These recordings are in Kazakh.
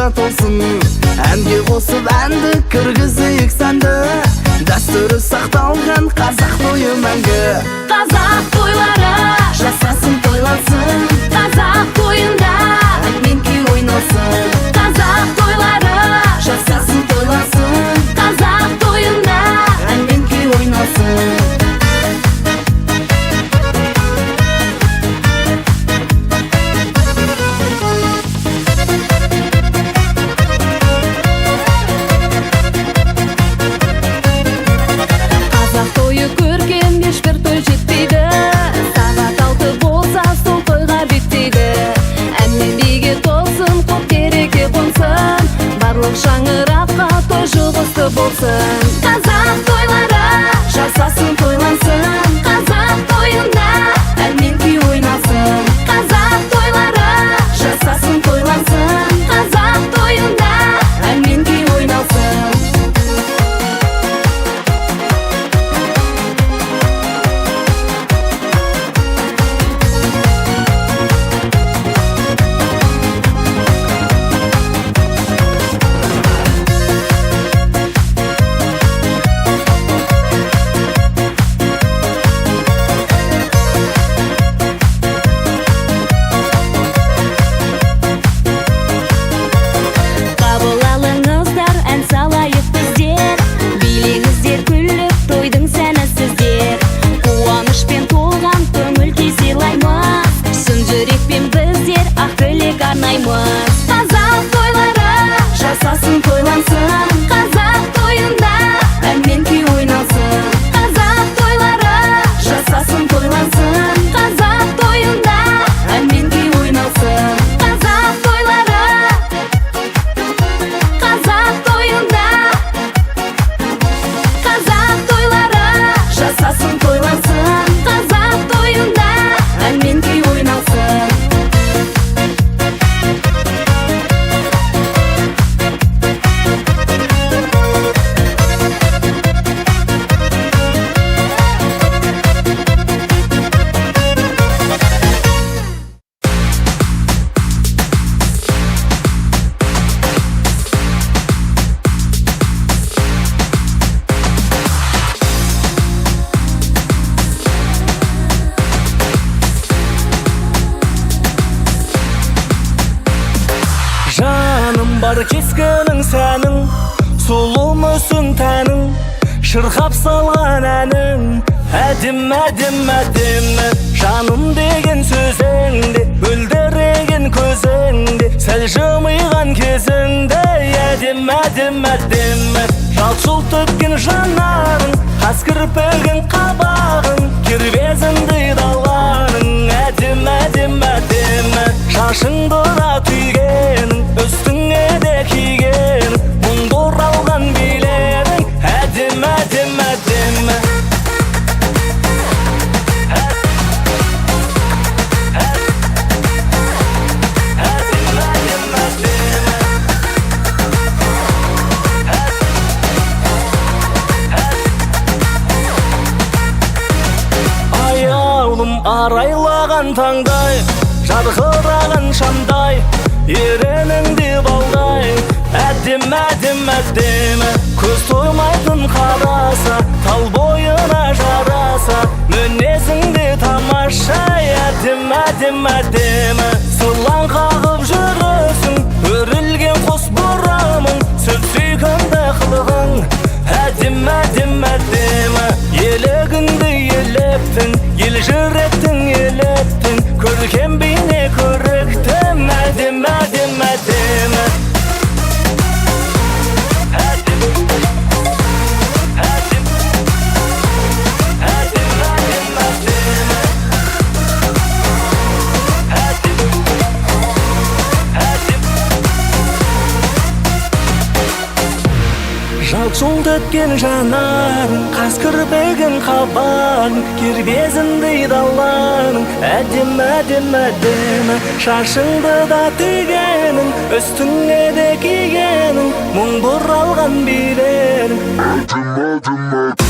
сырға толсын. Әнге қосып әнді кіргізейік сәнді, дәстүрі сақталған қазақ тойы мәңгі. Қазақ тойлары жасасын тойлансын, қазақ тойында ән мен күй ойналсын. қазақ тойлары Жасасын тойлансын, қазақ тойында ән мен күй ойналсын. қазақ тойы көрген ешбір той жетпейді. Сағат 6 болса сол тойға беттейді. Әнмен биге толсын, қоп тереке қонсын, барлық шаңыраққа той жұғысты болсын. Қазақ тойлары Жасасын тойлансын, қазақ тойында ән мен күй ойналсын. қазақ тойлары Жасасын тойлансын, қазақ тойында ән мен күй ойналсын. Қабыл алыңыздар, ән салайық біздер, билеңіздер күліп тойдың сәні сіздер. Қуанышпен толған көңіл күй сыйлаймыз, шын жүрекпен біздер ақ тілек арнаймыз. Қазақ тойлары Жасасын тойлансын, қазақ тойында ән мен күй ойналсын. қазақ тойлары Жасасын тойлансын, қазақ тойында ән мен күй ойналсын. қазақ тойлары қазақ тойында қазақ тойлары Жасасын тойлансын, қазақ тойында ән мен күй ойналсын. Жаным бар кескінің сәнің, сұлу мүсін тәнің, шырқап салған әнің, әдім, әдім, әдім. Жаным деген сөзіңде, мөлдіреген көзіңде, сәл жымиған кезіңде, әдім, әдім, әдім. Жалт-жұлт өткен жанарың, қас кірпігің қабағың, кербезіңдей далғаның, әдім, әдім, әдім. Шашыңды да түйгенің, үстіңе де кигенің, мұң бұралған билерің, әдім, әдім, әдім. Аяулым арайлаған таңдай, жарқыраған шамдай, ереніңде балдай, әдім, әдім, әдім. Көз тоймайтын қараса, тал бойына жараса, мінезіңде тамаша, әдім, әдім, әдім. Сылаң қағып жүрісің, өрілген қос бұрамың, сүт сүйкімді қылығың, әдім, әдім, әдім. Елігіңді елептің, ел жүректің елептің, көркем бейне көріктім, әдім, әдім, әдім. Жалт-жұлт өткен жанарың, қас кірпігің қабағың, кербезіңдей даланың, әдім, әдім, әдім. Шашыңды да түйгенің, үстіңе де кигенің, мұң бұралған билерің, әдім, әдім, әдім.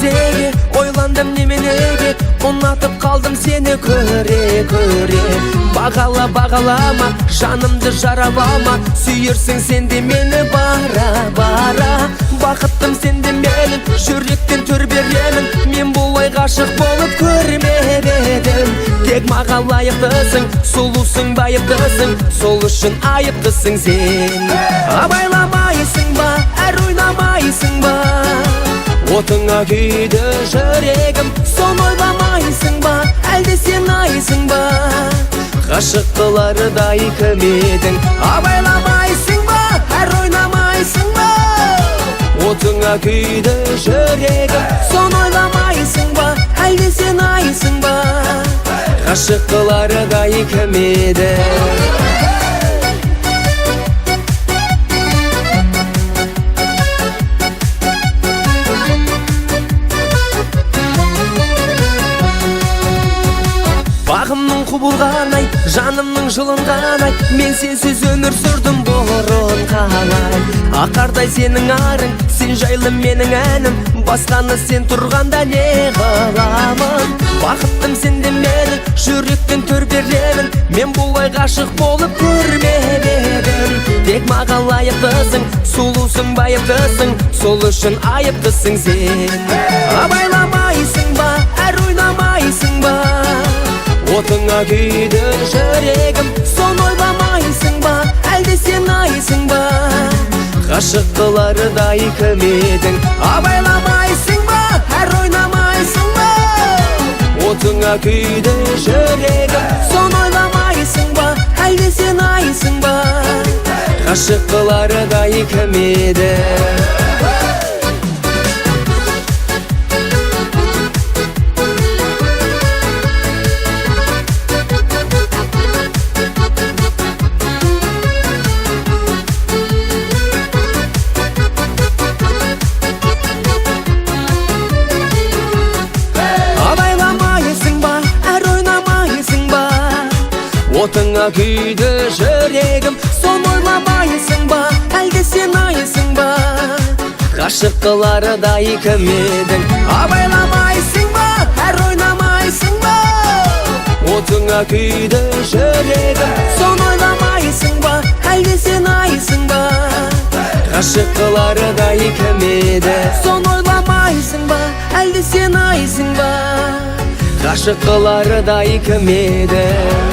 өзеге, ойландым неменеге, ұнатып қалдым сені көре көре. Бағала бағалама, жанымды жаралама, сүйерсің сен де мені бара бара. Бақыттым сен де менің, жүректен төр беремін, мен бұлай ғашық болып көрмеп едім. Тек маған лайықтысың, сұлусың, байыптысың, сол үшін айыптысың сен. Абайламайсың ба, әр ойнамайсың ба, отыңа күйді жүрегім, соны ойламайсың ба, әлде сен айсың ба, ғашық қылардай кім едің. Абайламайсың ба, әр ойнамайсың ба, отыңа күйді жүрегім, соны ойламайсың ба, әлде сен айсың ба, ғашық қылардай кім едің. Бағымның құбылған ай, жанымның жылынған ай, мен сенсіз өмір сүрдім бұрын қалай. Ақардай сенің арың, сен жайлы менің әнім, басқаны сен тұрғанда не қыламын. Бақыттым сен де менің, жүректен төр беремін, мен бұлай ғашық болып көрмеп едім. Тек маған лайықтысың, сұлусың, байыптысың, сол үшін айыптысың сен. Абайламайсың ба, әр ойнамайсың ба, отыңа күйді жүрегім, соны ойламайсың ба, әлде сен айсың ба, ғашық қылардай кім едің. Абайламайсың ба, әр ойнамайсың ба, отыңа күйді жүрегім, соны ойламайсың ба, әлде сен айсың ба, ғашық қылардай кім едің. Отыңа күйді жүрегім, соны ойламайсың ба, әлде сен айсың ба, ғашық қылардай кім едің. Абайламайсың ба, әр ойнамайсың ба, отыңа күйді жүрегім, соны ойламайсың ба, әлде сен айсың ба, ғашық қылардай кім едің. Соны ойламайсың ба, әлде сен айсың ба, ғашық қылардай кім едің.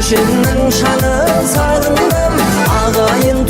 көшенің шаңын сағындым ағайын